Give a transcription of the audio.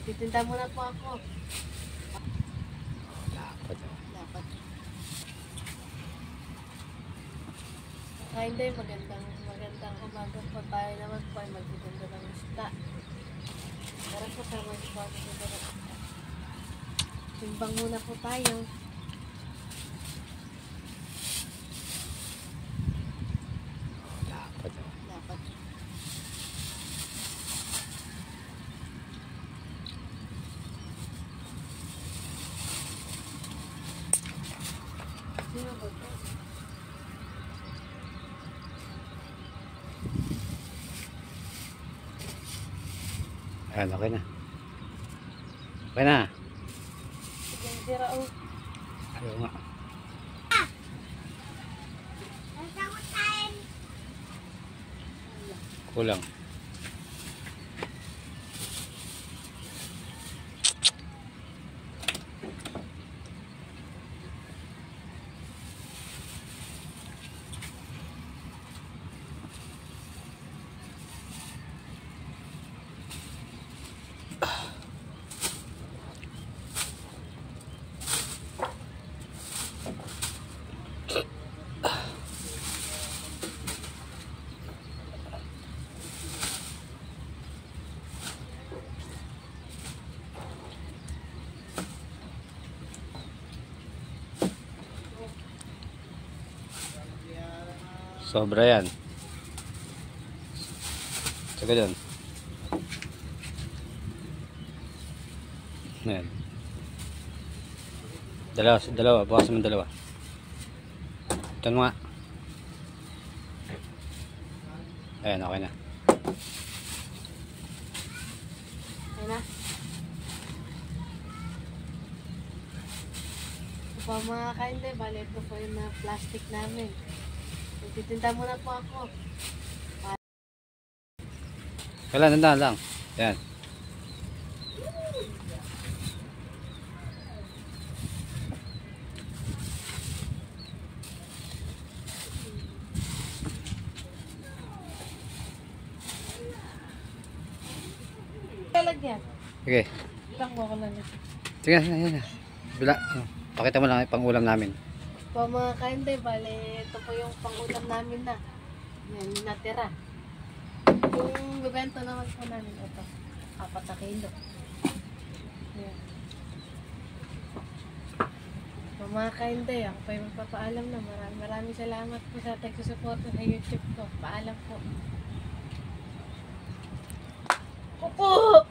Magtitinda muna po ako. Dapat. Dapat. Hindi, magandang umaga po. Tayo naman po ay magtitinda ng isda. Tara po tayo magtitinda ng isda. Timbang muna po tayo. Dapat. Dapat. Sino ba ito? Ayan, okay na. Okay na. Sige, sira o. Ayaw nga. Kulang. Sobra yan. Saka dyan. Ayan. Dalawa. Bukasan mo dalawa. Ito nga. Ayan, okay na. Ayan na. Ito po mga kainde, bali ito po yung plastic namin. Magtitinda muna po ako. Kailan, nandaan lang. Ayan. Lalagyan. Okay. Takbo ko lang. Sige, ayan. Bila. Pakita mo lang yung pang-ulam namin. Po mga kainde, bali ito po yung pang-ulam namin na. Yan, yung natira. Yung bibenta naman po namin ito. 4 na kilo. Yan. Po mga kainde, ako pa yung magpapaalam na. Maraming salamat po sa tagsusuporta sa YouTube ko. Paalam po. Opo!